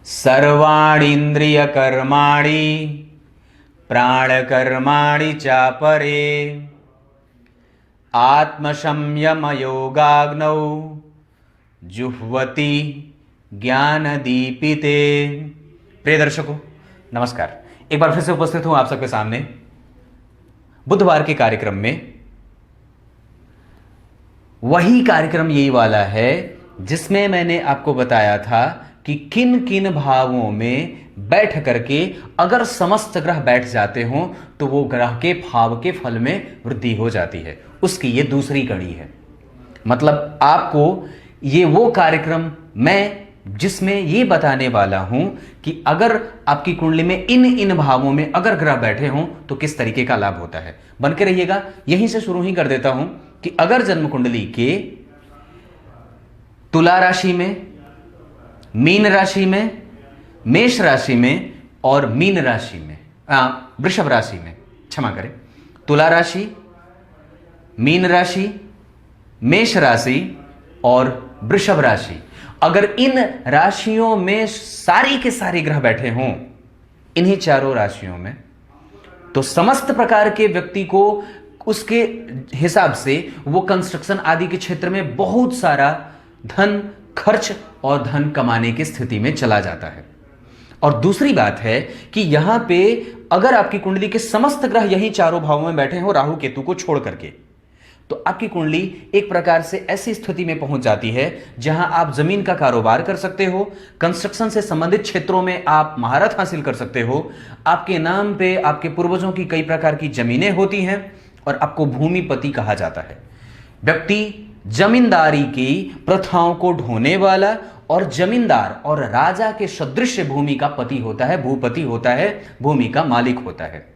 सर्वाणीन्द्रियकर्माणि प्राणकर्माणि चापरे आत्मसंयमयोगाग्नौ जुह्वति ज्ञानदीपिते। प्रिय दर्शकों नमस्कार, एक बार फिर से उपस्थित हूं आप सबके सामने बुधवार के कार्यक्रम में। वही कार्यक्रम यही वाला है जिसमें मैंने आपको बताया था कि किन किन भावों में बैठ करके अगर समस्त ग्रह बैठ जाते हों तो वो ग्रह के भाव के फल में वृद्धि हो जाती है। उसकी ये दूसरी कड़ी है। मतलब आपको ये वो कार्यक्रम मैं जिसमें ये बताने वाला हूं कि अगर आपकी कुंडली में इन भावों में अगर ग्रह बैठे हों तो किस तरीके का लाभ होता है। बन के रहिएगा। यहीं से शुरू ही कर देता हूं कि अगर जन्म कुंडली के तुला राशि में, मीन राशि में, मेष राशि में और मीन राशि में, वृषभ राशि में, क्षमा करें, तुला राशि, मीन राशि, मेष राशि और वृषभ राशि, अगर इन राशियों में सारी के सारे ग्रह बैठे हों, इन्हीं चारों राशियों में, तो समस्त प्रकार के व्यक्ति को उसके हिसाब से वो कंस्ट्रक्शन आदि के क्षेत्र में बहुत सारा धन खर्च और धन कमाने की स्थिति में चला जाता है। और दूसरी बात है कि यहां पे अगर आपकी कुंडली के समस्त ग्रह यही चारों भावों में बैठे हो राहु केतु को छोड़ करके, तो आपकी कुंडली एक प्रकार से ऐसी स्थिति में पहुंच जाती है जहां आप जमीन का कारोबार कर सकते हो, कंस्ट्रक्शन से संबंधित क्षेत्रों में आप महारत हासिल कर सकते हो, आपके नाम पे आपके पूर्वजों की कई प्रकार की जमीनें होती हैं और आपको भूमिपति कहा जाता है। व्यक्ति जमींदारी की प्रथाओं को ढोने वाला और जमींदार और राजा के सदृश भूमि का पति होता है, भूपति होता है, भूमि का मालिक होता है।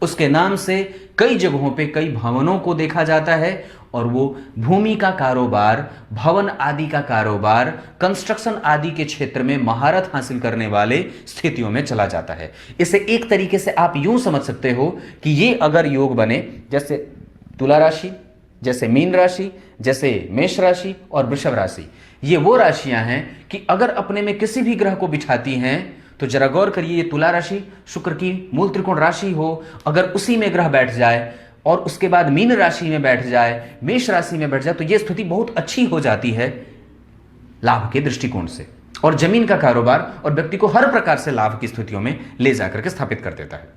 उसके नाम से कई जगहों पे कई भवनों को देखा जाता है और वो भूमि का कारोबार, भवन आदि का कारोबार, कंस्ट्रक्शन आदि के क्षेत्र में महारत हासिल करने वाले स्थितियों में चला जाता है। इसे एक तरीके से आप यूं समझ सकते हो कि ये अगर योग बने, जैसे तुला राशि, जैसे मीन राशि, जैसे मेष राशि और वृषभ राशि, ये वो राशियां हैं कि अगर अपने में किसी भी ग्रह को बिठाती हैं तो जरा गौर करिए, ये तुला राशि शुक्र की मूल त्रिकोण राशि हो, अगर उसी में ग्रह बैठ जाए और उसके बाद मीन राशि में बैठ जाए, मेष राशि में बैठ जाए, तो यह स्थिति बहुत अच्छी हो जाती है लाभ के दृष्टिकोण से और जमीन का कारोबार और व्यक्ति को हर प्रकार से लाभ की स्थितियों में ले जाकर के स्थापित कर देता है।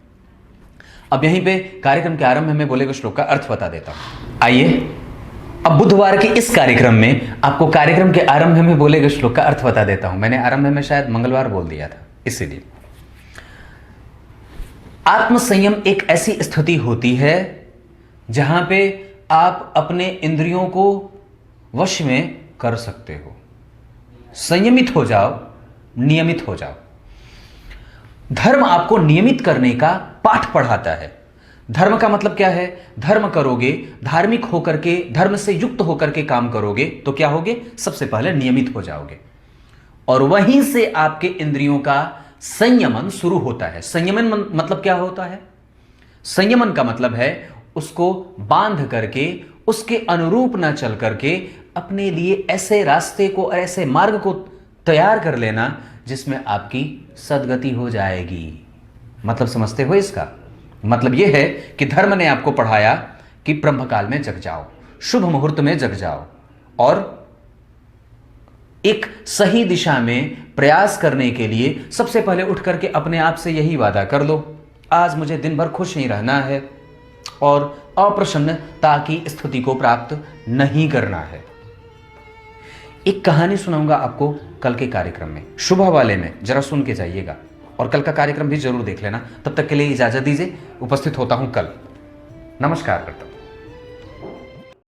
अब यहीं पे कार्यक्रम के आरंभ में बोले गए श्लोक का अर्थ बता देता हूं। आइए अब बुधवार के इस कार्यक्रम में आपको कार्यक्रम के आरंभ में बोले गए श्लोक का अर्थ बता देता हूं। मैंने आरंभ में शायद मंगलवार बोल दिया था, इसीलिए। आत्मसंयम एक ऐसी स्थिति होती है जहां पे आप अपने इंद्रियों को वश में कर सकते हो। संयमित हो जाओ, नियमित हो जाओ। धर्म आपको नियमित करने का पाठ पढ़ाता है। धर्म का मतलब क्या है? धर्म करोगे, धार्मिक होकर के, धर्म से युक्त होकर के काम करोगे तो क्या होगे? सबसे पहले नियमित हो जाओगे और वहीं से आपके इंद्रियों का संयमन शुरू होता है। संयमन मतलब क्या होता है? संयमन का मतलब है उसको बांध करके, उसके अनुरूप ना चल करके अपने लिए ऐसे रास्ते को, ऐसे मार्ग को तैयार कर लेना जिसमें आपकी सद्गति हो जाएगी। मतलब समझते हो इसका? मतलब यह है कि धर्म ने आपको पढ़ाया कि ब्रह्मकाल में जग जाओ, शुभ मुहूर्त में जग जाओ और एक सही दिशा में प्रयास करने के लिए सबसे पहले उठ करके अपने आप से यही वादा कर लो, आज मुझे दिन भर खुश ही रहना है और अप्रसन्नता की स्थिति को प्राप्त नहीं करना है। एक कहानी सुनाऊंगा आपको कल के कार्यक्रम में, शुभ वाले में, जरा सुन के जाइएगा और कल का कार्यक्रम भी जरूर देख लेना। तब तक के लिए इजाजत दीजिए, उपस्थित होता हूं कल। नमस्कार करता हूं।